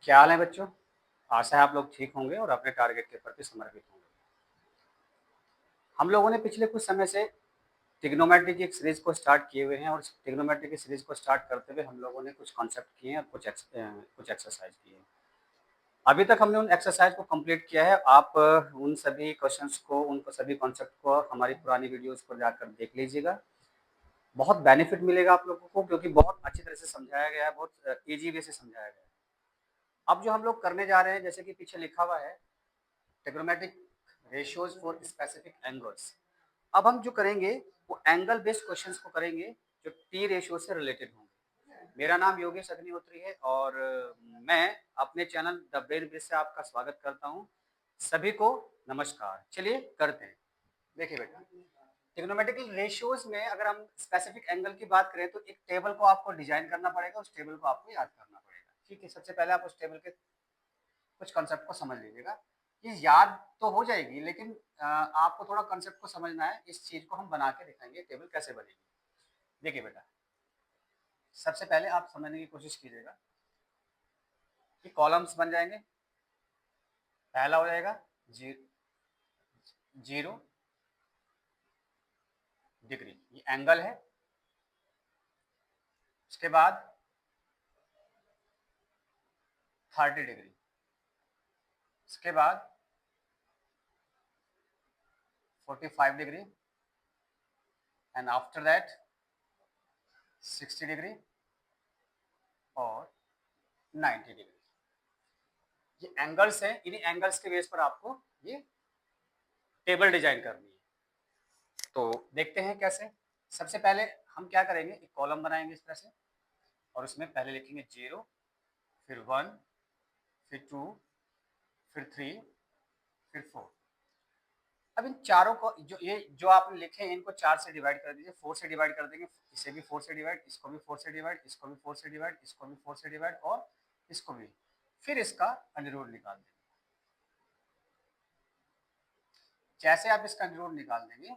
क्या हाल है बच्चों? आशा है आप लोग ठीक होंगे और अपने टारगेट के प्रति समर्पित होंगे। हम लोगों ने पिछले कुछ समय से ट्रिग्नोमेट्री की एक सीरीज को स्टार्ट किए हुए हैं और ट्रिग्नोमेट्री की सीरीज को स्टार्ट करते हुए हम लोगों ने कुछ कॉन्सेप्ट किए हैं और कुछ एक्सरसाइज किए हैं। अभी तक हमने उन एक्सरसाइज को कंप्लीट किया है। आप उन सभी क्वेश्चंस को, उन सभी कॉन्सेप्ट को हमारी पुरानी वीडियोस पर जाकर देख लीजिएगा। बहुत बेनिफिट मिलेगा आप लोगों को, क्योंकि बहुत अच्छी तरह से समझाया गया है, बहुत ईजी वे से समझाया गया है। अब जो हम लोग करने जा रहे हैं, जैसे कि पीछे लिखा हुआ है, trigonometric ratios for specific angles. अब हम जो करेंगे वो एंगल बेस्ड क्वेश्चंस को करेंगे जो टी रेशियो से रिलेटेड होंगे। मेरा नाम योगेश अग्निहोत्री है और मैं अपने चैनल द ब्रेन ब्रिज से आपका स्वागत करता हूं। सभी को नमस्कार। चलिए करते हैं। देखिए बेटा, ट्रिग्नोमेट्रिकल रेशियोज में अगर हम स्पेसिफिक एंगल की बात करें तो एक टेबल को आपको डिजाइन करना पड़ेगा, उस टेबल को आपको याद करना पड़ेगा। ठीक है, सबसे पहले आप उस टेबल के कुछ कंसेप्ट को समझ लीजिएगा। ये याद तो हो जाएगी, लेकिन आपको थोड़ा कंसेप्ट को समझना है। इस चीज को हम बना के दिखाएंगे टेबल कैसे बनेगी। देखिए बेटा, सबसे पहले आप समझने की कोशिश कीजिएगा कि कॉलम्स बन जाएंगे। पहला हो जाएगा 0 डिग्री, ये एंगल है। उसके बाद 30 डिग्री, उसके बाद 45 degree, and after that 60 degree और 90 डिग्री। ये एंगल्स हैं। इन्हीं एंगल्स के बेस पर आपको ये टेबल डिजाइन करनी है। तो देखते हैं कैसे। सबसे पहले हम क्या करेंगे, एक कॉलम बनाएंगे इस तरह से, और उसमें पहले लिखेंगे 0, फिर 1, फिर 2, फिर 3, फिर 4। अब इन चारों को, जो आपने लिखे हैं, इनको 4 से डिवाइड कर दीजिए, 4 से डिवाइड कर देंगे। इसे भी 4 से डिवाइड, इसको भी 4 से डिवाइड, इसको भी 4 से डिवाइड, इसको भी 4 से डिवाइड और इसको भी। फिर इसका अंडर रूट निकाल देंगे। जैसे आप इसका अंडर रूट निकाल देंगे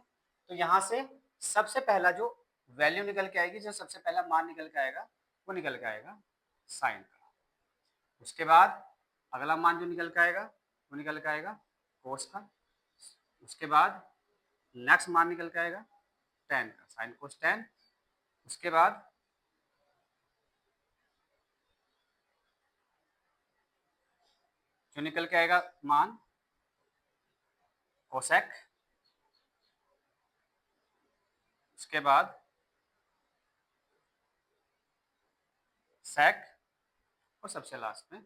तो यहाँ से सबसे पहला जो वैल्यू निकल के आएगी, जो सबसे पहला मान निकल के आएगा, वो निकल के आएगा साइन का। उसके बाद अगला मान जो निकल के आएगा वो निकल के आएगा कोस का। उसके बाद नेक्स्ट मान निकल के आएगा टेन का, साइन कोस टेन। उसके बाद जो निकल के आएगा मान कोसेक। उसके बाद सेक और सबसे लास्ट में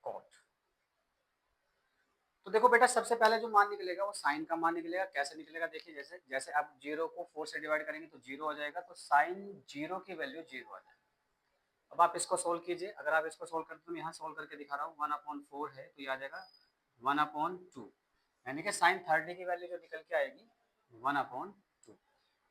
कॉट। तो देखो बेटा, सबसे पहले जो मान निकलेगा वो साइन का मान निकलेगा। कैसे निकलेगा देखिए, जैसे जैसे आप 0 को 4 से डिवाइड करेंगे तो 0 हो जाएगा, तो साइन 0 की वैल्यू 0 आ जाएगी। अब आप इसको सोल्व कीजिए। अगर आप इसको सोल्व करते हो, यहाँ सोल्व करके दिखा रहा हूँ, 1/4 है तो ये आ जाएगा 1/2, यानी कि साइन 30 की वैल्यू जो निकल के आएगी 1/2।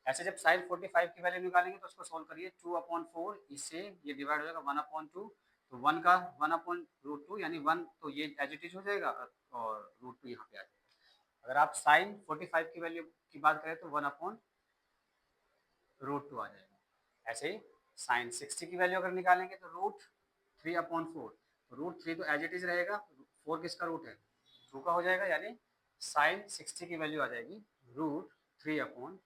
ऐसे जब साइन 45 की वैल्यू निकालेंगे तो उसको सोल्व करिए, 2/4, इससे ये डिवाइड हो जाएगा 1/2, तो 1 का 1/√2 यानी 1, तो ये एज इट इज हो जाएगा और √2 यहाँ पे आ जाएगा। अगर आप साइन 45 की वैल्यू की बात करें तो 1/√2 आ जाएगा। ऐसे ही साइन 60 की वैल्यू अगर निकालेंगे तो √3/4, तो √3 तो एज इट इज रहेगा, 4 किसका रूट है, 2 का हो जाएगा, यानी साइन 60 की वैल्यू आ जाएगी √3/2।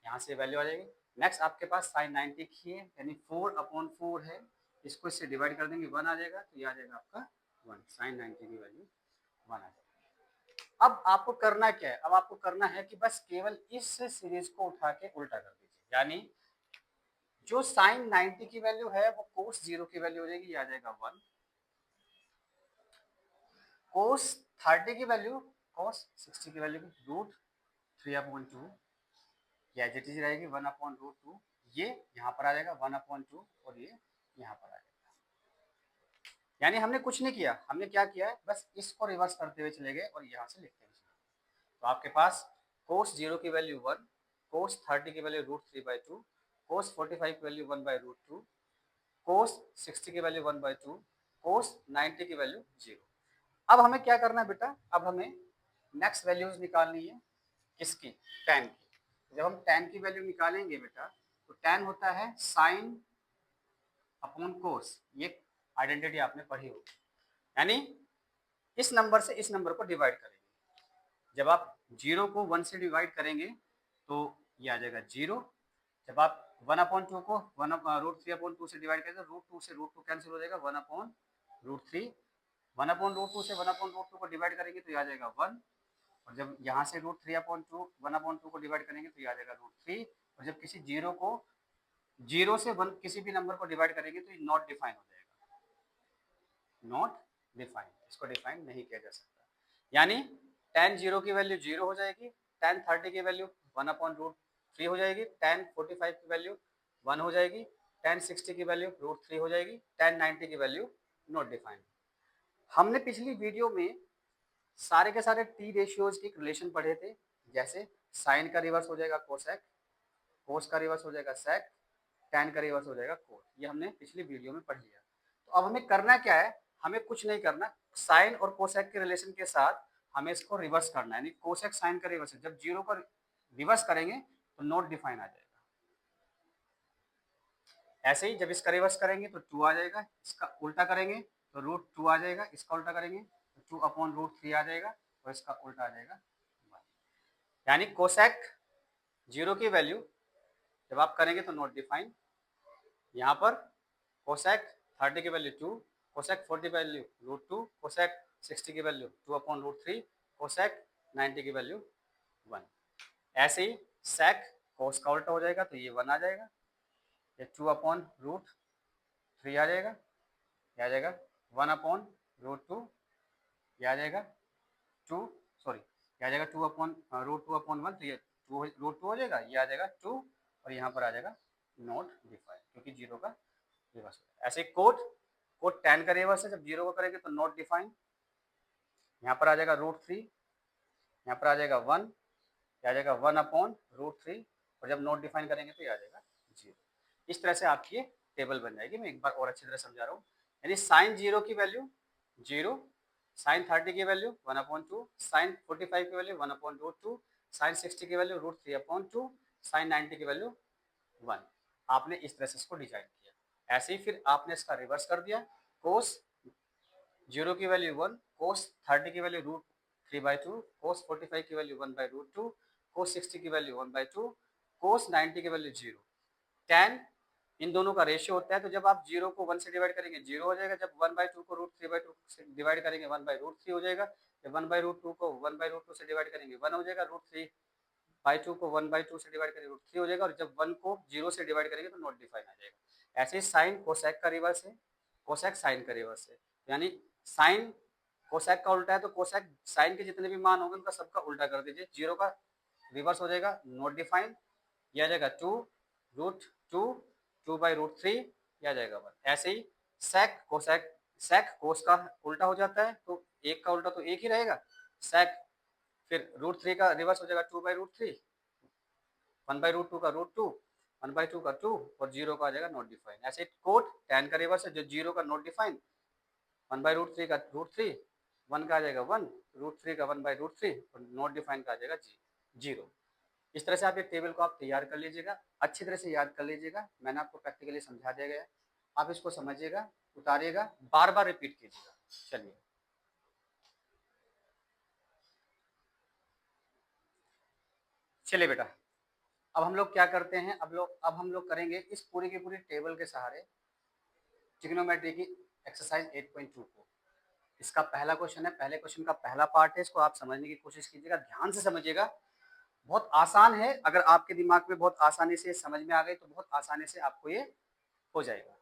यहाँ से वैल्यू आ जाएगी। नेक्स्ट आपके पास साइन 90 की है, यानी 4/4 है, इसको इससे डिवाइड कर देंगे, 1 आ जाएगा, तो ये आ जाएगा आपका 1, साइन 90 की वैल्यू 1 आ जाएगी। अब आपको करना क्या है, अब आपको करना है कि बस केवल इस सीरीज को उठा के उल्टा कर दीजिए, यानी जो साइन 90 की वैल्यू है वो कोस 0 की वैल्यू हो जाएगी, ये आ जाएगा 1। कोस 30 की वैल्यू कोस 60 की वैल्यू √3/2, ये एज इट इज रहेगी 1/√2। ये यहाँ पर आ जाएगा 1/2 और ये यहाँ पर आ जाएगा। यानी हमने कुछ नहीं किया, हमने क्या किया है, बस इसको रिवर्स करते हुए चले गए और यहाँ से लिखते हुए चले गए। तो आपके पास कोस 0 की वैल्यू 1, कोस 30 की वैल्यू √3/2, कोस 45 की वैल्यू 1/√2, कोस 60 की वैल्यू 1/2, कोस 90 की वैल्यू 0। अब हमें क्या करना है बेटा, अब हमें नेक्स्ट वैल्यूज निकालनी है, किसकी, tan की। जब हम tan की वैल्यू निकालेंगे बेटा, तो tan होता है साइन अपॉन कोस, ये आइडेंटिटी आपने पढ़ी होगी। यानी इस नंबर से इस नंबर को डिवाइड करेंगे। जब आप 0 को 1 से डिवाइड करेंगे तो ये आ जाएगा 0। जब आप 1/2 को √3/2 से डिवाइड करेंगे तो √2 से √2 कैंसिल हो जाएगा, 1/√3। 1/√2 से 1/√2 को डिवाइड करेंगे तो ये आ जाएगा 1। और जब यहाँ से √3/2 1/2 को डिवाइड करेंगे तो ये आ जाएगा √3। और जब किसी 0 से 1 किसी भी नंबर को डिवाइड करेंगे तो ये नॉट डिफाइन हो जाएगा, नॉट डिफाइन, इसको डिफाइन नहीं किया जा सकता। यानी tan 0 की वैल्यू 0 हो जाएगी, tan 30 की वैल्यू 1/√3 हो जाएगी, tan 45 की वैल्यू 1 हो जाएगी, tan 60 की वैल्यू √3 हो जाएगी, tan 90 की वैल्यू नॉट डिफाइंड। हमने पिछली वीडियो में सारे के सारे टी रेशियोज की रिलेशन पढ़े थे, जैसे साइन का रिवर्स हो जाएगा कोसेक, कोस का रिवर्स हो जाएगा सेक, टैन का रिवर्स हो जाएगा कोट। ये हमने पिछली वीडियो में पढ़ लिया। तो अब हमें करना क्या है, हमें कुछ नहीं करना, साइन और कोसेक के रिलेशन के साथ हमें इसको रिवर्स करना है। यानी कोसेक साइन का रिवर्स है, जब 0 का रिवर्स करेंगे तो नॉट डिफाइन आ जाएगा। ऐसे ही जब इसका रिवर्स करेंगे तो 2 आ जाएगा, इसका उल्टा करेंगे तो √2 आ जाएगा, इसका उल्टा करेंगे तो 2/√3 आ जाएगा, और इसका उल्टा आ जाएगा 1। यानी कोसेक 0 की वैल्यू जब आप करेंगे तो नॉट डिफाइन। यहाँ पर कोसेक 30 की वैल्यू 2, कोसेक 40 की वैल्यू √2, कोसेक 60 की वैल्यू 2/√3, कोसेक 90 की वैल्यू 1। ऐसे ही सेक कोस का उल्टा हो जाएगा तो ये 1 आ जाएगा, ये 2/√3 आ जाएगा, ये आ जाएगा 1/√2, ये आ जाएगा 2, सॉरी ये आ जाएगा 2/√2/1, तो ये 2√2 हो जाएगा, ये आ जाएगा 2, और यहाँ पर आ जाएगा नॉट डिफाइन, क्योंकि 0 का रिवर्स हो जाएगा। ऐसे कोट tan का रिवर्स है, जब 0 को करेंगे तो नॉट डिफाइन, यहाँ पर आ जाएगा √3, यहाँ पर आ जाएगा 1, ये आ जाएगा 1/√3, और जब नॉट डिफाइन करेंगे तो ये आ जाएगा 0। इस तरह से आपकी टेबल बन जाएगी। मैं एक बार और अच्छी तरह समझा रहा हूँ। यानी साइन 0 की वैल्यू 0, साइन 30 की वैल्यू 1/2, साइन 45 की वैल्यू 1/√2, साइन 60 की वैल्यू √3/2, साइन 90 की वैल्यू 1। आपने इस तरह से इसको डिजाइन किया। ऐसे ही फिर आपने इसका रिवर्स कर दिया, कोस 0 की वैल्यू 1, कोस 30 की वैल्यू √3/2, कोस 45 की वैल्यू 1/√2, कोस 60 की वैल्यू 1/2, कोस 90 की वैल्यू 0। tan इन दोनों का रेशियो होता है, तो जब आप 0 को 1 से डिवाइड करेंगे 0 हो जाएगा, जब 1/2 को √3/2 से डिवाइड करेंगे 1/√3 हो जाएगा, जब 1/√2 को 1/√2 से डिवाइड करेंगे 1 हो जाएगा, √3/2 को 1/2 से डिवाइड करेंगे √3 हो जाएगा, और जब 1 को 0 से डिवाइड करेंगे तो नॉट डिफाइन आ जाएगा। ऐसे ही साइन कोसेक का रिवर्स है, कोसेक साइन का रिवर्स है। यानी साइन कोसेक का उल्टा है, तो कोसेक साइन के जितने भी मान होंगे उनका सबका उल्टा कर दीजिए, 0 का रिवर्स हो जाएगा नॉट डिफाइन, यह आ जाएगा 2√2, 2/√3, यह आ जाएगा 1। ऐसे ही सेक कोस का उल्टा हो जाता है, तो एक का उल्टा तो एक ही रहेगा, सेक फिर √3 का रिवर्स हो जाएगा 2/√3, 1/√2 का √2, 1/2 का 2, और 0 का आ जाएगा नॉट डिफाइन। ऐसे कोट tan का रिवर्स है, जो 0 का नॉट डिफाइन, 1/√3 का √3, 1 का आ जाएगा 1, √3 का 1/√3, और नॉट डिफाइन का आ जाएगा 0। इस तरह से आप एक टेबल को आप तैयार कर लीजिएगा, अच्छी तरह से याद कर लीजिएगा। मैंने आपको प्रैक्टिकली समझा दिया गया, आप इसको समझिएगा, उतारिएगा, बार बार रिपीट कीजिएगा। चलिए चलिए बेटा, अब हम लोग क्या करते हैं, अब हम लोग करेंगे इस पूरी की पूरी टेबल के सहारे ट्रिग्नोमेट्री की एक्सरसाइज 8.2 को। इसका पहला क्वेश्चन है, पहले क्वेश्चन का पहला पार्ट है, इसको आप समझने की कोशिश कीजिएगा, ध्यान से समझिएगा। बहुत आसान है, अगर आपके दिमाग में बहुत आसानी से समझ में आ गई तो बहुत आसानी से आपको ये हो जाएगा।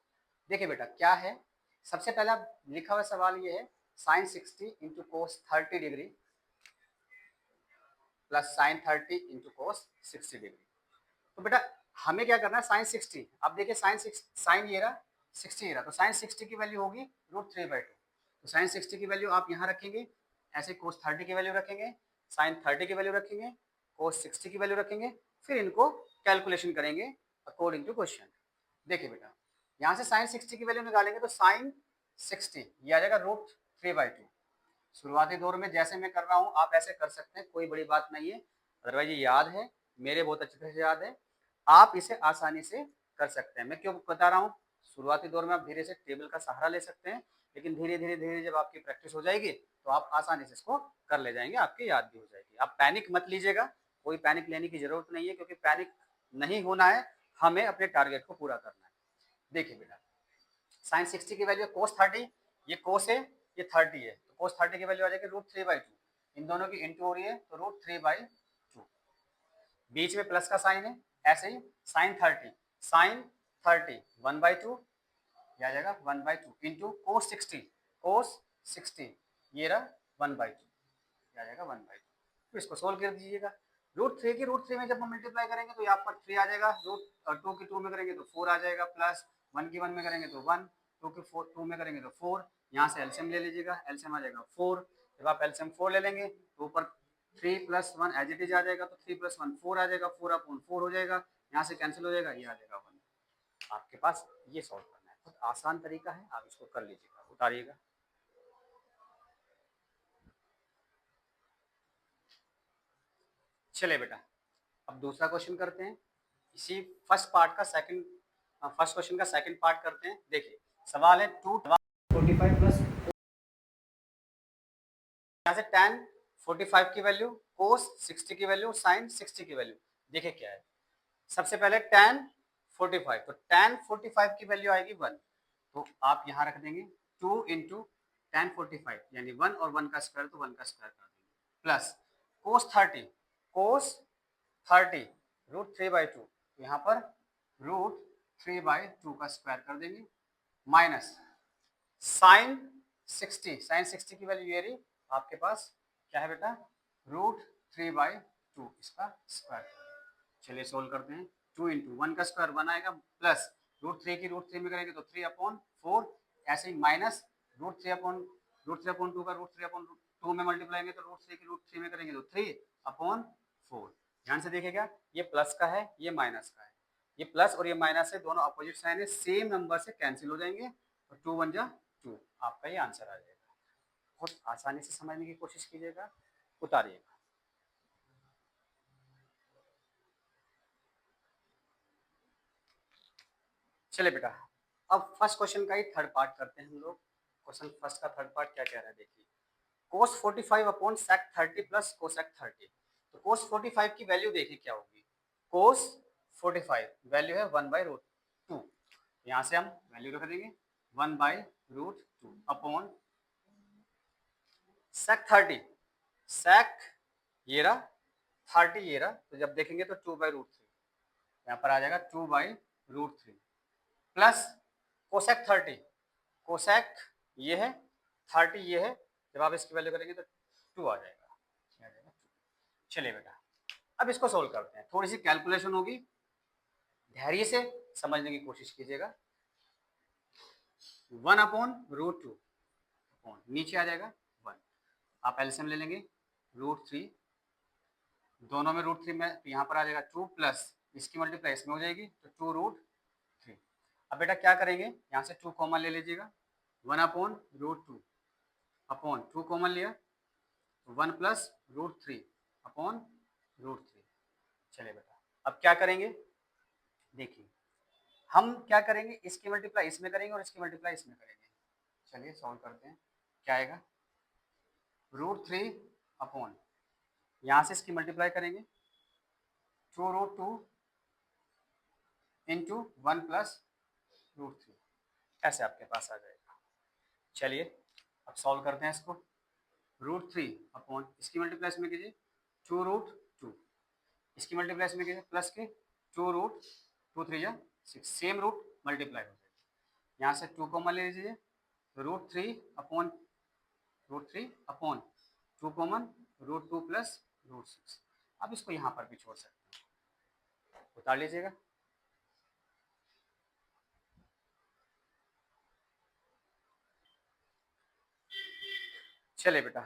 देखिए बेटा क्या है, सबसे पहला लिखा हुआ सवाल ये है, sine 60 into cos 30 degree plus sine 30 into cos 60 degree. तो बेटा हमें क्या करना है, साइन 60, अब देखिए साइन ये रहा, 60 ये रहा, तो साइन 60 की वैल्यू होगी √3/2, तो साइन 60 की वैल्यू आप यहाँ रखेंगे, ऐसे कोस 30 की वैल्यू रखेंगे, साइन 30 की वैल्यू रखेंगे, कोस 60 की वैल्यू रखेंगे, फिर इनको कैलकुलेशन करेंगे अकॉर्डिंग टू क्वेश्चन। देखिए बेटा यहाँ से साइन 60 की वैल्यू निकालेंगे तो साइन 60 ये आ जाएगा √3/2। शुरुआती दौर में जैसे मैं कर रहा हूँ आप ऐसे कर सकते हैं, कोई बड़ी बात नहीं है, अदरवाइज ये याद है, मेरे बहुत अच्छी तरह से याद है, आप इसे आसानी से कर सकते हैं। मैं क्यों बता रहा हूँ, शुरुआती दौर में आप धीरे से टेबल का सहारा ले सकते हैं, लेकिन धीरे धीरे धीरे जब आपकी प्रैक्टिस हो जाएगी तो आप आसानी से इसको कर ले जाएंगे, आपकी याद भी हो जाएगी। आप पैनिक मत लीजिएगा, कोई पैनिक लेने की जरूरत नहीं है, क्योंकि पैनिक नहीं होना है, हमें अपने टारगेट को पूरा करना है। देखिए बेटा, साइन 60 की वैल्यू कोस 30, ये कोस है, ये 30 है, तो कोस 30 की वैल्यू आ जाएगी √3/2, इन दोनों की इंटू हो रही है तो √3/2, बीच में प्लस का साइन है। ऐसे ही साइन 30 1/2, ये आ जाएगा 1/2 इंटू कोस 60 ये रहा 1/2, ये आ जाएगा 1/2। तो इसको सोल्व कर दीजिएगा। √3 की √3 में जब हम मल्टीप्लाई करेंगे तो यहाँ पर 3 आ जाएगा, √2 की 2 में करेंगे तो 4 आ जाएगा, प्लस 1 की 1 में करेंगे तो 1, 2 की 2 में करेंगे तो 4, यहाँ से एलसीएम ले लीजिएगा, एलसीएम आ जाएगा 4। जब आप एलसीएम 4 ले लेंगे तो ऊपर 3 + 1 एज इट इज आ जाएगा, तो 3 + 1 4 आ जाएगा, 4/4 हो जाएगा, यहाँ से कैंसिल हो जाएगा, ये आ जाएगा 1। आपके पास ये सॉल्व करना है, बहुत आसान तरीका है, आप इसको कर लीजिएगा, उतारिएगा। चलिए बेटा, अब दूसरा क्वेश्चन करते हैं, इसी फर्स्ट क्वेश्चन का सेकंड पार्ट करते हैं। देखिए सवाल है 245 प्लस, यहाँ से tan 45 की वैल्यू, cos 60 की वैल्यू, sin 60 की वैल्यू। देखिए क्या है, सबसे पहले tan 45, तो tan 45 की वैल्यू आएगी 1, तो आप यहाँ रख देंगे 2 इंटू tan 45, यानी 1 और 1 का स्क्वायर, तो 1 का स्क्वायर कर देंगे, प्लस cos 30 √3/2, यहाँ पर √3/2 का स्क्वायर कर देंगे, माइनस साइन 60 की वैल्यू ये रही आपके पास, क्या है बेटा, √3/2 इसका स्क्वायर। चलिए सोल्व करते हैं, 2 इंटू 1 का स्क्वायर 1 आएगा, प्लस √3 की √3 में करेंगे तो 3/4, ऐसे ही माइनस √3/2 का √3/2 में मल्टीप्लाई में, तो √3 की √3 में करेंगे तो 3/4। ध्यान से देखिएगा, ये प्लस का है, ये माइनस का है, ये प्लस और ये माइनस है, दोनों अपोजिट साइन है, सेम नंबर से कैंसिल हो जाएंगे, और 2 × 1 = 2, आपका ये आंसर आ जाएगा। बहुत आसानी से समझने की कोशिश कीजिएगा, उतारिएगा। चलिए बेटा, अब फर्स्ट क्वेश्चन का ही थर्ड पार्ट करते हैं हम लोग। क्वेश्चन फर्स्ट का थर्ड पार्ट क्या कह रहा है, देखिए cos 45 upon sec 30 plus cosec 30, तो cos 45 की वैल्यू देखिए क्या होगी, cos 45 वैल्यू है 1/√2, यहाँ से हम वैल्यू रख देंगे 1/√2 अपॉन sec 30, sec ये रहा 30 ये रहा, तो जब देखेंगे तो 2/√3, यहाँ पर आ जाएगा 2/√3, प्लस कोसेक 30, कोसेक ये है 30 ये है, जब आप इसकी वैल्यू करेंगे तो 2 आ जाएगा, चलिए बेटा अब इसको सोल्व करते हैं, थोड़ी सी कैलकुलेशन होगी, धैर्य से समझने की कोशिश कीजिएगा। 1/√2 नीचे आ जाएगा 1, आप एलसीएम ले लेंगे √3, दोनों में √3 में, तो यहाँ पर आ जाएगा 2, प्लस इसकी मल्टीप्लाई इसमें हो जाएगी तो 2√3। अब बेटा क्या करेंगे, यहाँ से 2 कॉमन ले लीजिएगा, 1/√2 अपॉन 2 कॉमन लिया, 1 + √3/√3। चलिए बेटा अब क्या करेंगे, देखिए हम क्या करेंगे, इसकी मल्टीप्लाई इसमें करेंगे और इसकी मल्टीप्लाई इसमें करेंगे। चलिए सॉल्व करते हैं, क्या आएगा, √3 अपॉन, यहाँ से इसकी मल्टीप्लाई करेंगे 2√2 इंटू 1 + √3, ऐसे आपके पास आ जाएगा। चलिए अब सॉल्व करते हैं इसको, √3 अपॉन इसकी मल्टीप्लाई इसमें कीजिए 2√2, इसकी मल्टीप्लाई इसमें कीजिए प्लस के 2√2 3 या 6, सेम रूट मल्टीप्लाई हो जाएगी, यहाँ से 2 कॉमन ले लीजिए, √3 अपॉन 2 कॉमन √2 + √6, अब इसको यहाँ पर भी छोड़ सकते हैं, उतार लीजिएगा। चलिए बेटा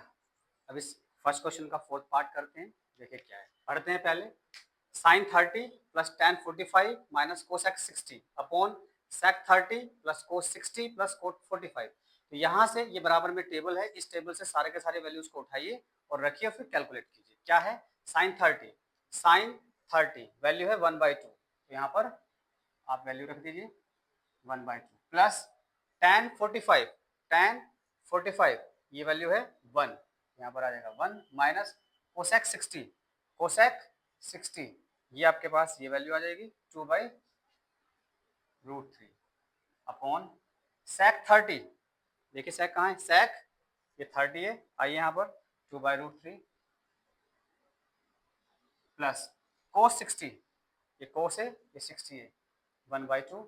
अब इस फर्स्ट क्वेश्चन का फोर्थ पार्ट करते हैं, देखिए क्या है, पढ़ते हैं पहले, sin 30 plus tan 45 minus cosec 60 upon sec 30 plus cos 60 plus cot 45, तो यहाँ से ये बराबर में टेबल है, इस टेबल से सारे के सारे वैल्यूज को उठाइए और रखिए, फिर कैलकुलेट कीजिए। क्या है, sin 30 वैल्यू है 1/2, तो यहाँ पर आप वैल्यू रख दीजिए 1/2 प्लस tan 45 ये वैल्यू है 1, यहाँ पर आ जाएगा 1 माइनस कोसेक 60 ये आपके पास ये वैल्यू आ जाएगी 2/√3 अपॉन sec 30। देखिए sec कहाँ है, sec ये 30 है, आइए यहाँ पर 2/√3 प्लस cos 60 ये cos है ये 60 है 1/2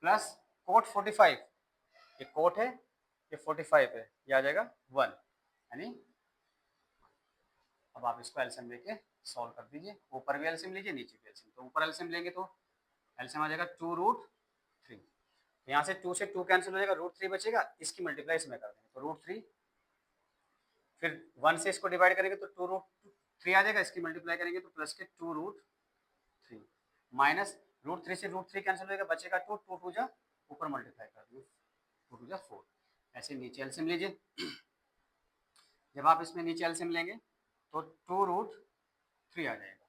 प्लस cot 45 ये cot है ये 45 है, ये आ जाएगा 1, यानी अब आप इसको एलसीएम लेके सॉल्व कर दीजिए, ऊपर भी एलसीएम लीजिए नीचे भी एलसीएम, तो ऊपर एलसीएम लेंगे तो एलसीएम आ जाएगा 2√3, यहाँ से 2 से 2 कैंसिल हो जाएगा, √3 बचेगा, इसकी मल्टीप्लाई इसमें कर देंगे तो √3, फिर 1 से इसको डिवाइड करेंगे तो 2√3 आ जाएगा, इसकी मल्टीप्लाई करेंगे तो प्लस के 2√3 माइनस √3 से √3 कैंसिल हो जाएगा, बचेगा 2, 2 2 जा ऊपर मल्टीप्लाई कर दो 2 2 जा 4, ऐसे नीचे एलसीएम लीजिए। जब आप इसमें नीचे एलसीएम लेंगे तो 2√3 आ जाएगा।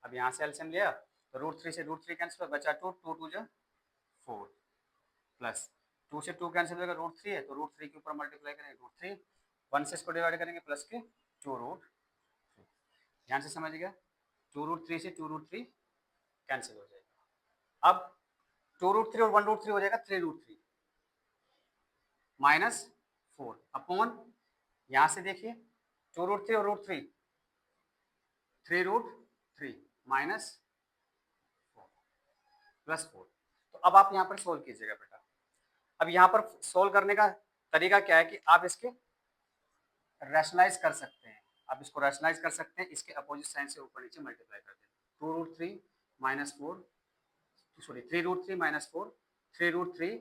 अब यहाँ से एलसीएम लिया तो √3 से √3 कैंसिल, बचा 2, 2 2 जा 4 प्लस 2 से 2 कैंसिल होगा, √3 है तो √3 के ऊपर मल्टीप्लाई करेंगे √3, 1 से इसको डिवाइड करेंगे प्लस के 2√3, ध्यान से समझिएगा 2√3 से 2√3 कैंसिल हो जाएगा। अब 2√3 और 1√3 हो जाएगा 3√3 माइनस 4 अपॉन, यहाँ से देखिए 2√3 और √3 3√3 माइनस 4 प्लस 4। तो अब आप यहाँ पर सोल्व कीजिएगा बेटा। अब यहाँ पर सोल्व करने का तरीका क्या है कि आप इसके रैशनलाइज कर सकते हैं, आप इसको रैशनलाइज कर सकते हैं, इसके अपोजिट साइन से ऊपर नीचे मल्टीप्लाई कर दें, 2√3 minus 4 sorry 3√3 minus 4 3√3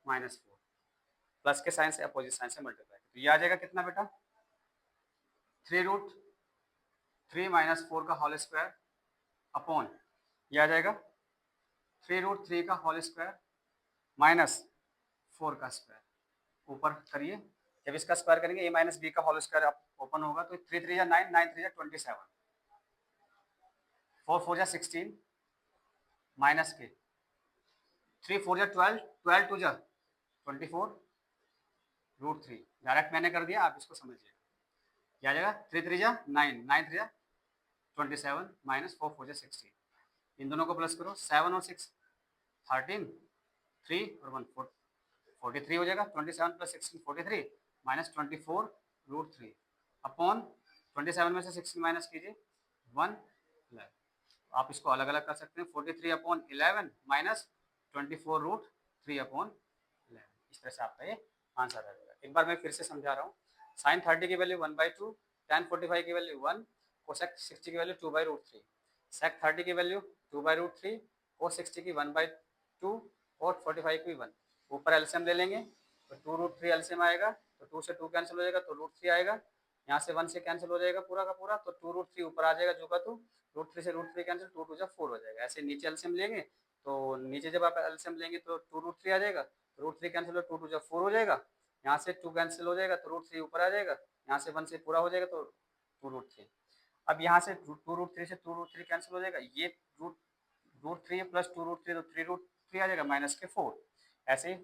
minus 4 plus के साइन से अपोजिट साइन से मल्टीप्लाई, तो ये आ जाएगा कितना बेटा 3√3 माइनस 4 का होल स्क्वायर अपॉन ये आ जाएगा 3√3 का होल स्क्वायर माइनस 4 का स्क्वायर, ऊपर करिए, जब इसका स्क्वायर करेंगे a माइनस बी का होल स्क्वायर आप ओपन होगा तो 3 3 जा 9 9 3 जा 27 4 4 जा 16 माइनस के 3 4 जा 12 12 2 जा 24√3, डायरेक्ट मैंने कर दिया, आप इसको समझिए, क्या आ जाएगा 3 3 जा 9 9 3 जा 27 माइनस 4 4 जा 16, इन दोनों को प्लस करो 7 और 6 13 3 और 1 4 43 हो जाएगा, 27 प्लस 16 43 माइनस 24√3 अपॉन 27 में से 16 माइनस कीजिए 1 11, आप इसको अलग अलग कर सकते हैं 43 अपॉन 11 माइनस 24√3 अपॉन 11, इस तरह से आपका ये आंसर आ जाएगा। एक बार मैं फिर से समझा रहा हूँ, साइन 30 की वैल्यू 1/2, tan 45 की वैल्यू 1, कोसेक 60 की वैल्यू 2/√3, सेक 30 की वैल्यू 2/√3, कोस 60 की 1/2 और 45 की 1, ऊपर एलसीएम ले लेंगे तो 2√3 एलसीएम आएगा, तो 2 से 2 कैंसिल हो जाएगा तो √3 आएगा, यहाँ से 1 से कैंसिल हो जाएगा पूरा का पूरा, तो 2√3 ऊपर आ जाएगा जो का तो √3 से √3 कैंसिल 2 2 जा 4 हो जाएगा। ऐसे नीचे एलसीएम लेंगे तो नीचे जब आप एलसीएम लेंगे तो 2√3 आ जाएगा, √3 कैंसिल हो 2 2 जा 4 हो जाएगा, यहाँ से 2 कैंसिल हो जाएगा तो √3 ऊपर आ जाएगा, यहाँ से 1 से पूरा हो जाएगा तो 2√3। अब यहाँ से 2√3 से 2√3 कैंसिल हो जाएगा, ये √3 प्लस 2√3 तो 3√3 आ जाएगा माइनस के 4, ऐसे ही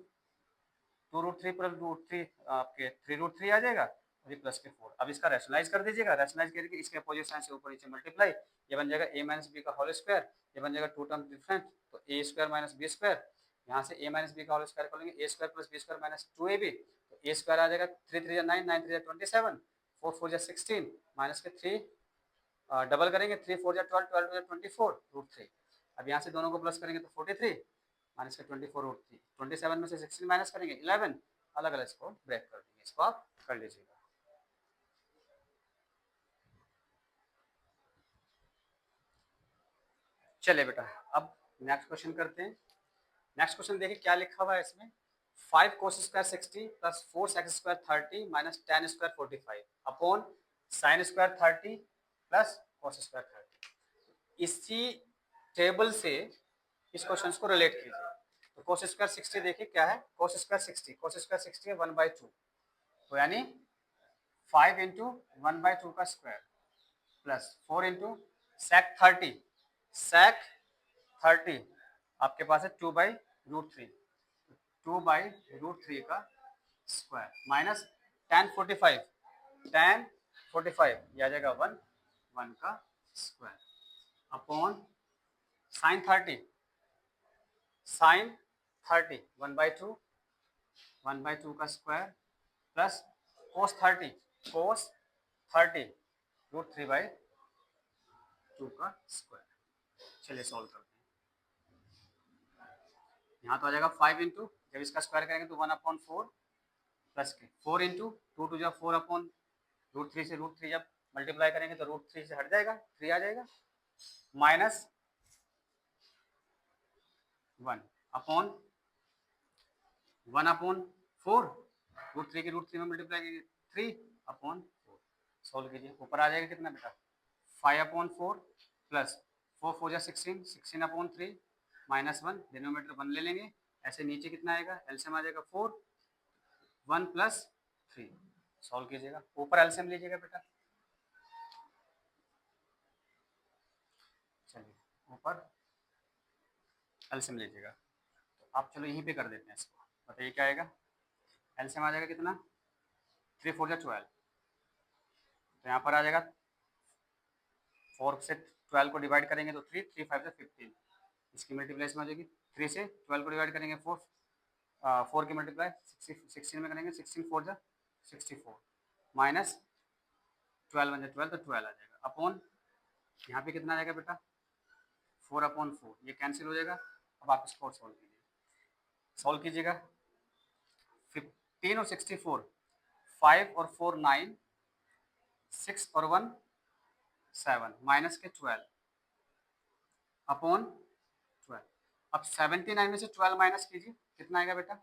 2√3 प्लस √3 आपके 3√3 आ जाएगा और ये प्लस के 4। अब इसका रैशनलाइज कर दीजिएगा, रैशनलाइज करके इसके अपोजिट साइन से ऊपर नीचे मल्टीप्लाई, ये बन जाएगा a माइनस बी का होल स्क्वायर, ये बन जाएगा 2 टर्म डिफरेंट तो a square minus B square, यहाँ से a माइनस बी का होल स्क्वायर कर लेंगे a square plus B square minus 2ab, तो a स्क्वायर आ जाएगा 3 3 जा 9 9 3 जा 27 4 4 जा 16 माइनस के 3 डबल करेंगे 3 4 जा 12 12 जा 24√3, अब यहाँ से दोनों को प्लस करेंगे तो 43 माइनस का 24√3, 27 में से 16 माइनस करेंगे 11, अलग अलग इसको ब्रेक कर देंगे, इसको आप कर लीजिएगा। चलिए बेटा अब नेक्स्ट क्वेश्चन करते हैं। नेक्स्ट क्वेश्चन देखिए क्या लिखा हुआ है इसमें, 5 cos square 60 plus 4 sec square 30 minus tan square 45 upon sine square 30 plus cos square 30। इसी टेबल से इस क्वेश्चन को रिलेट कीजिए, तो cos स्क्वायर 60 देखिए क्या है, cos स्क्वायर 60 है 1/2, तो यानी 5 इंटू 1/2 का square plus 4 into sec 30 sec 30 आपके पास है 2/√3, 2/√3 का स्क्वायर माइनस tan45 ये आ जाएगा 1 का स्क्वायर अपॉन sin30 1/2 का स्क्वायर प्लस cos30 √3/2 का स्क्वायर। चलिए सॉल्व करते हैं। यहाँ तो आ जाएगा 5 इंटू, जब इसका स्क्वायर करेंगे तो 1/4 प्लस के 4 इंटू 2 × 4 √3 से √3 जब मल्टीप्लाई करेंगे तो √3 से हट जाएगा, 3 आ जाएगा माइनस 1 अपॉन 1/4 √3 की √3 में मल्टीप्लाई करेंगे 3/4। सॉल्व कीजिए, ऊपर आ जाएगा कितना बेटा 5/4 प्लस 4 4 16 16/3 माइनस 1 डिनोमीटर 1 ले लेंगे। ऐसे नीचे कितना आएगा, एलसीएम आ जाएगा 4 1 प्लस 3। सॉल्व कीजिएगा, ऊपर एलसीएम लीजिएगा बेटा। चलिए ऊपर एलसीएम लीजिएगा, तो आप चलो यहीं पे कर देते हैं इसको। बताइए क्या आएगा, एलसीएम आ जाएगा कितना 3 4 12, तो यहाँ पर आ जाएगा 4 से 12 को डिवाइड करेंगे तो 3 3 5 15, इसकी मल्टीप्लाई में हो जाएगी। 3 से 12 को डिवाइड करेंगे 4 की मल्टीप्लाई 16 में करेंगे 16 4 64 माइनस 12 1 12 तो 12 आ जाएगा अपॉन यहाँ पे कितना आ जाएगा बेटा 4/4, ये कैंसिल हो जाएगा। अब आप इसको सॉल्व कीजिए, सॉल्व कीजिएगा 15 और 64, 5 और 4 9, 6 और 1 7 माइनस के 12 अपॉन 12। अब 79 में से 12 माइनस कीजिए, कितना आएगा बेटा,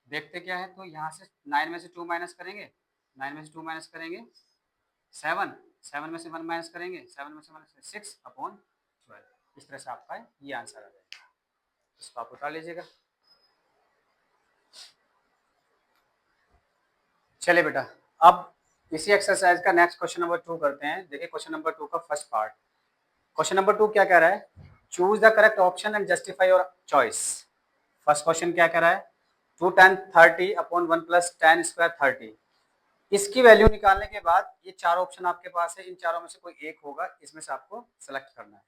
देखते क्या है, तो यहाँ से 9 में से 2 माइनस करेंगे, 9 में से 2 माइनस करेंगे 7, 7 में से 1 माइनस करेंगे, 7 में से माइनस 6/12। इस तरह से आपका ये आंसर आ जाएगा, इसको आप उठा लीजिएगा। चलिए बेटा, अब इसी एक्सरसाइज का नेक्स्ट क्वेश्चन नंबर 2 करते हैं। देखिए क्वेश्चन नंबर 2 का फर्स्ट पार्ट। क्वेश्चन नंबर 2 क्या कह रहा है, choose the correct option and justify your choice. First question क्या कह रहा है, 2 tan 30/1 प्लस tan स्क्वायर 30। इसकी वैल्यू निकालने के बाद ये चार ऑप्शन आपके पास है, इन चारों में से कोई एक होगा, इसमें से आपको सेलेक्ट करना है।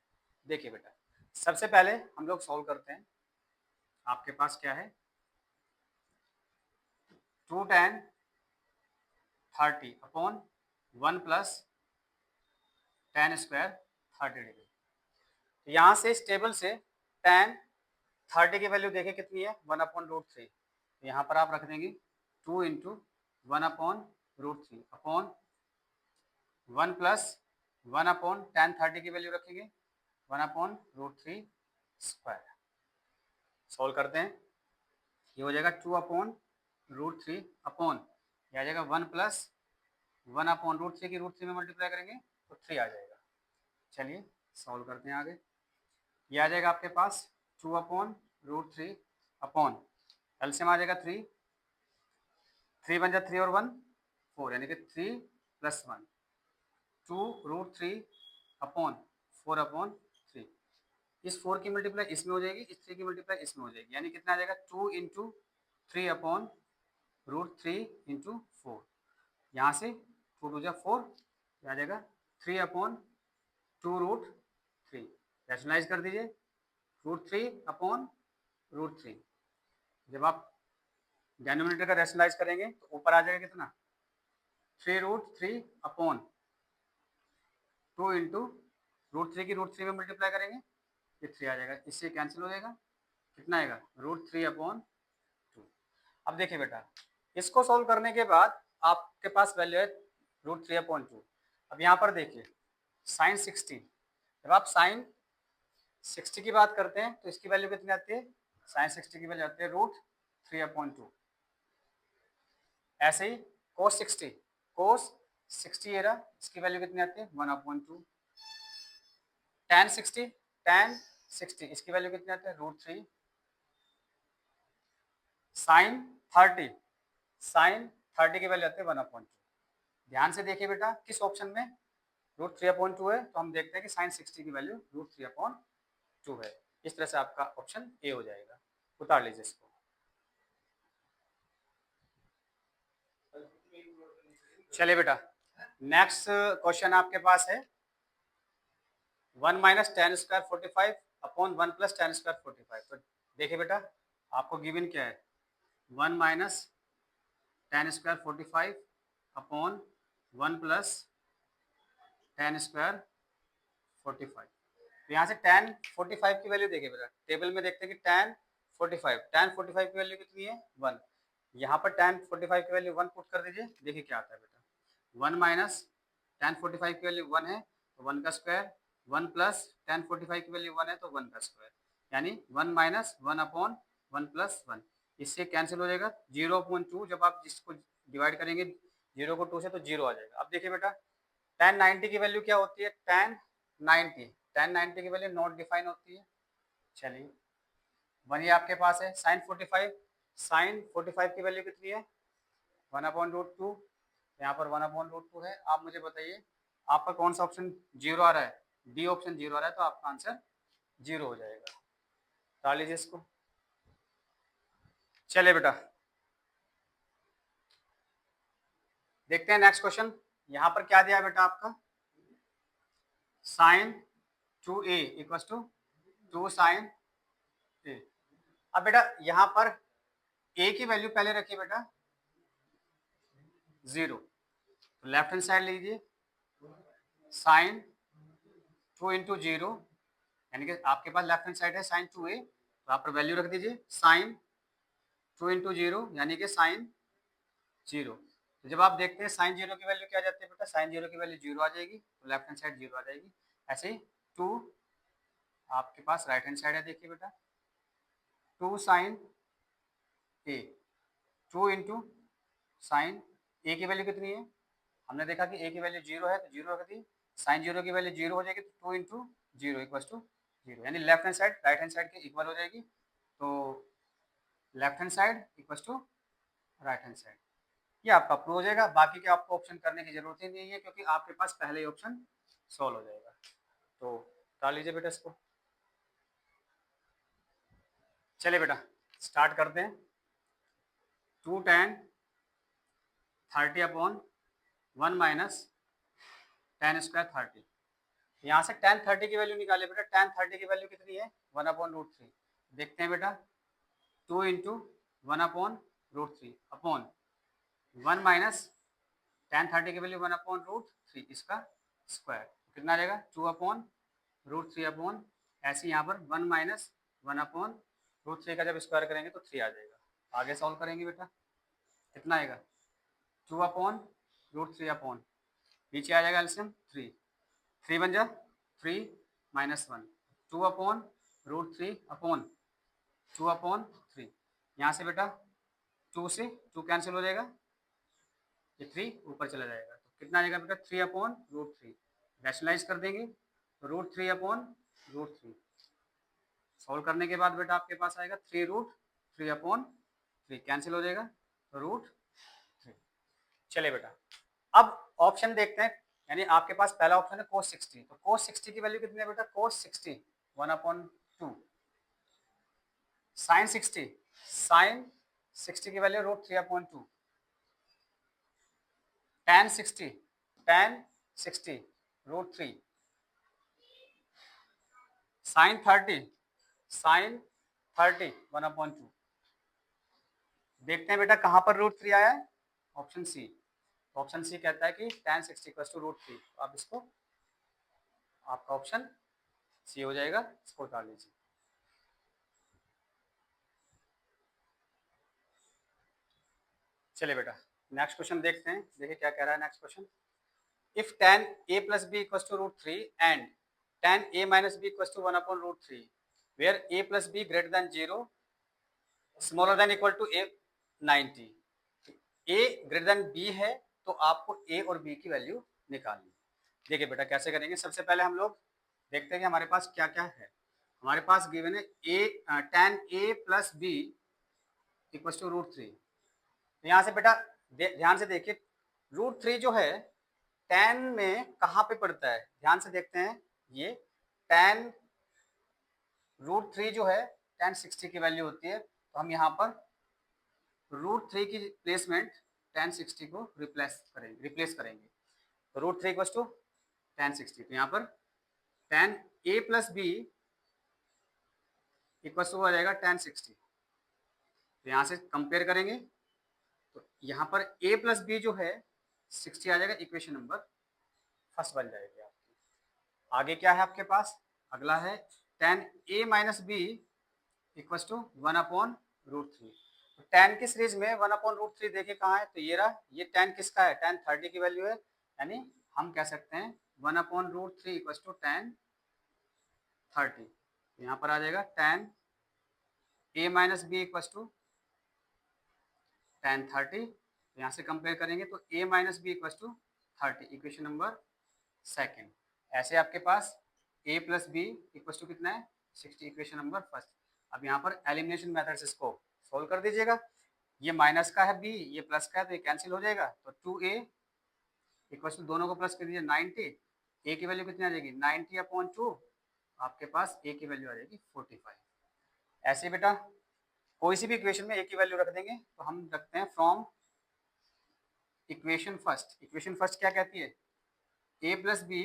देखिए बेटा, सबसे पहले हम लोग सॉल्व करते हैं। आपके पास क्या है 2 tan 30/1 plus tan square 30 degree. यहाँ से इस टेबल से tan 30 की वैल्यू देखें कितनी है 1/√3, तो यहाँ पर आप रख देंगे 2 × 1/√3 अपॉन 1 प्लस 1/tan 30 की वैल्यू रखेंगे 1/√3 स्क्वायर। सॉल्व करते हैं, ये हो जाएगा 2/√3 अपॉन ये आ जाएगा 1 प्लस 1/√3 की √3 में मल्टीप्लाई करेंगे तो 3 आ जाएगा। चलिए सॉल्व करते हैं आगे, ये आ जाएगा आपके पास 2/√3 अपॉन एलसीएम आ जाएगा 3 3 बन जाए 3 और 1 4, यानी कि 3 + 1 2√3 अपॉन 4/3। इस 4 की मल्टीप्लाई इसमें हो जाएगी, इस 3 की मल्टीप्लाई इसमें हो जाएगी, यानी कितना आ जाएगा 2 × 3/√3 × 4। यहाँ से 2 2 जा 4 आ जाएगा 3/2√3। रैशनलाइज कर दीजिए √3/√3। जब आप डिनोमिनेटर का रैशनलाइज करेंगे तो ऊपर आ जाएगा कितना 3√3 अपॉन 2 × √3 की √3 में मल्टीप्लाई करेंगे ये 3 आ जाएगा, इससे कैंसिल हो जाएगा, कितना आएगा √3/2। अब देखिए बेटा, इसको सॉल्व करने के बाद आपके पास वैल्यू है √3/2। अब यहाँ पर देखिए sin 60, जब आप sin 60 की बात करते हैं तो इसकी वैल्यू कितनी आती है, sin 60 की वैल्यू आती है √3/2। ऐसे ही cos 60 ये रहा, इसकी वैल्यू कितनी आती है 1/2। tan 60 इसकी वैल्यू कितनी आती है √3। sin 30 की वैल्यू आती है 1/2। ध्यान से देखिए बेटा, किस ऑप्शन में √3/2 है, तो हम देखते हैं कि sin 60 की वैल्यू √3/2 है। इस तरह से आपका ऑप्शन ए हो जाएगा। उतार लीजिए इसको। चलिए बेटा, नेक्स्ट क्वेश्चन आपके पास है 1 minus ten square 45 upon 1 plus ten square 45। तो देखिए बेटा, आपको गिवन क्या है, 1 minus ten square 45 upon 1 plus ten square 45। तो यहाँ से tan 45 की वैल्यू देखिए बेटा, टेबल में देखते हैं कि tan 45 की वैल्यू कितनी है 1। यहाँ पर tan 45 की वैल्यू 1 पुट कर दीजिए, देखिए क्या आता है बेटा। 1 माइनस tan 45 की वैल्यू 1 है तो 1 का स्क्वायर, 1 प्लस tan 45 की वैल्यू 1 है तो 1 का स्क्वायर, यानी 1 माइनस 1 अपॉन 1 प्लस 1। इससे कैंसिल हो जाएगा 0/2। जब आप जिसको डिवाइड करेंगे 0 को 2 से तो 0 आ जाएगा। अब देखिए बेटा, tan 90 की वैल्यू क्या होती है, tan 90 की वैल्यू नॉट डिफाइन होती है। चलिए, वन ये आपके पास है। साइन 45 की वैल्यू कितनी है 1/√2। यहाँ पर 1/√2 है। आप मुझे बताइए आपका कौन सा ऑप्शन जीरो आ रहा है, डी ऑप्शन जीरो आ रहा है, तो आपका आंसर जीरो हो जाएगा। डाल लीजिए इसको। चलिए बेटा, देखते हैं नेक्स्ट क्वेश्चन। यहाँ पर क्या दिया बेटा आपका, sine 2a equal to 2 sine a। अब बेटा यहाँ पर a की वैल्यू पहले रखिए बेटा 0, तो लेफ्ट हैंड साइड लीजिए, साइन 2 इंटू जीरो, यानी कि आपके पास लेफ्ट हैंड साइड है साइन 2a, तो आप पर वैल्यू रख दीजिए साइन 2 इंटू जीरो, यानी कि साइन 0। तो जब आप देखते हैं साइन 0 की वैल्यू क्या आ जाती है बेटा, साइन 0 की वैल्यू 0 आ जाएगी, तो लेफ्ट हैंड साइड 0 आ जाएगी। ऐसे ही 2 आपके पास राइट हैंड साइड है, देखिए बेटा 2 sine a, 2 into sine a की वैल्यू कितनी है, हमने देखा कि a की वैल्यू 0 है तो 0 रख दी, साइन 0 की वैल्यू 0 हो जाएगी तो 2 इंटू जीरो इक्वल टू 0, यानी left hand side right hand side के इक्वल हो जाएगी। तो left hand side equal to right hand side, ये आपका प्रूव हो जाएगा। बाकी के आपको ऑप्शन करने की जरूरत ही नहीं है क्योंकि आपके पास पहले ही ऑप्शन सॉल्व हो जाएगा। तो डाल लीजिए बेटा इसको। चलिए बेटा, स्टार्ट करते हैं। 2 tan 30 upon 1 minus ten square 30। यहाँ से tan 30 की वैल्यू निकाले बेटा, tan 30 की वैल्यू कितनी है 1/√3। देखते हैं बेटा, 2 इंटू 1/√3 अपॉन 1 माइनस tan 30 की वैल्यू 1/√3, इसका स्क्वायर कितना आ जाएगा 2/√3 अपॉन, ऐसे यहाँ पर 1 माइनस 1/√3 का जब स्क्वायर करेंगे तो 3 आ जाएगा। आगे सॉल्व करेंगे बेटा, कितना आएगा 2/√3 अपॉन, नीचे आ जाएगा एल्सियम 3, 3 बन जा 3 माइनस 1, 2/√3 अपॉन 2/3। यहाँ से बेटा 2 से 2 कैंसिल हो जाएगा, ये 3 ऊपर चला जाएगा, तो कितना आ जाएगा बेटा 3/√3। रैशनलाइज कर देंगे तो √3/√3। सॉल्व करने के बाद बेटा आपके पास आएगा 3√3/3, कैंसिल हो जाएगा तो √3। चलिए बेटा, अब ऑप्शन देखते हैं। यानी आपके पास पहला ऑप्शन है cos 60, तो cos 60 की वैल्यू कितनी है बेटा, cos 60 1/2, साइन 60 की वैल्यू √3/2, tan 60 √3, साइन 30 1/2। देखते हैं बेटा कहाँ पर √3 आया है, ऑप्शन सी। ऑप्शन सी कहता है कि tan 60 √3, तो आप इसको, आपका ऑप्शन सी हो जाएगा, इसको उतार लीजिए। चलिए बेटा, नेक्स्ट क्वेश्चन देखते हैं, देखिए क्या कह रहा है next question. If tan a plus b equals to √3 and tan a minus b equals to 1/√3, where a plus b greater than 0, smaller than equal to a 90, a greater than b है तो आपको a और b की value निकालनी है। देखिए बेटा कैसे करेंगे, सबसे पहले हम लोग देखते हैं कि हमारे पास क्या क्या है। हमारे पास गिवन है tan a plus b equal to √3। तो यहाँ से बेटा ध्यान से देखिए, √3 जो है tan में कहाँ पे पड़ता है, ध्यान से देखते हैं। ये tan √3 जो है tan 60 की वैल्यू होती है, तो हम यहाँ पर √3 की प्लेसमेंट tan 60 को रिप्लेस करेंगे। तो √3 इक्वल टू tan 60, तो यहाँ पर tan a plus B equal to आ जाएगा tan 60। तो यहाँ से कंपेयर करेंगे तो यहाँ पर a प्लस बी जो है 60 आ जाएगा, इक्वेशन नंबर फर्स्ट बन जाएगी आपकी। आगे क्या है आपके पास, अगला है tan a minus B equal to 1/√3। तो tan की सीरीज में 1/√3 देखिए कहाँ है, तो ये रहा, ये tan किसका है, tan 30 की वैल्यू है, यानी हम कह सकते हैं 1/√3 इक्वल टू tan 30। यहाँ पर आ जाएगा tan a minus B equal to tan 30। यहाँ से कंपेयर करेंगे तो a minus B equal to 30, equation number second. ऐसे आपके पास a plus B equal to कितना है 60, इक्वेशन नंबर फर्स्ट। अब यहाँ पर एलिमिनेशन मेथड से इसको सोल्व कर दीजिएगा। ये माइनस का है b, ये प्लस का है, तो ये कैंसिल हो जाएगा। तो 2a इक्वल टू, दोनों को प्लस कर दीजिए 90, a की वैल्यू कितनी आ जाएगी 90/2, आपके पास a की वैल्यू आ जाएगी 45। ऐसे बेटा कोई सी भी इक्वेशन में a की वैल्यू रख देंगे, तो हम रखते हैं from equation first. Equation first क्या कहती है, a plus B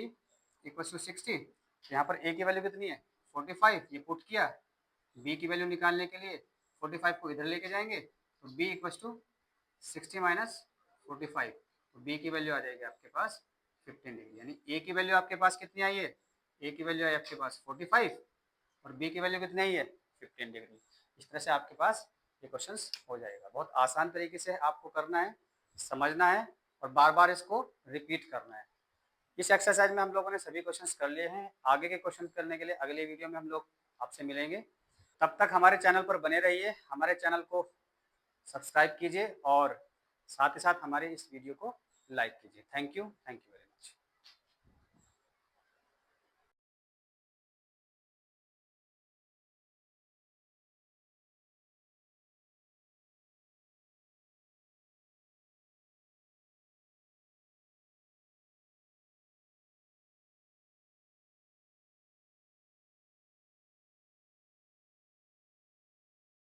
equal to 60। यहाँ पर a की वैल्यू कितनी है 45, ये पुट किया, b की वैल्यू निकालने के लिए 45 को इधर लेके जाएंगे, तो b इक्वल टू 60 माइनस 45, तो b की वैल्यू आ जाएगी आपके पास 15 डिग्री। यानी a की वैल्यू आपके पास कितनी आई है, a की वैल्यू आई आपके पास 45 और b की वैल्यू कितनी आई है 15 डिग्री। इस तरह से आपके पास ये क्वेश्चंस हो जाएगा। बहुत आसान तरीके से आपको करना है, समझना है और बार बार इसको रिपीट करना है। इस एक्सरसाइज में हम लोगों ने सभी क्वेश्चंस कर लिए हैं। आगे के क्वेश्चन करने के लिए अगले वीडियो में हम लोग आपसे मिलेंगे। तब तक हमारे चैनल पर बने रहिए, हमारे चैनल को सब्सक्राइब कीजिए और साथ ही साथ हमारे इस वीडियो को लाइक कीजिए। Thank you very much.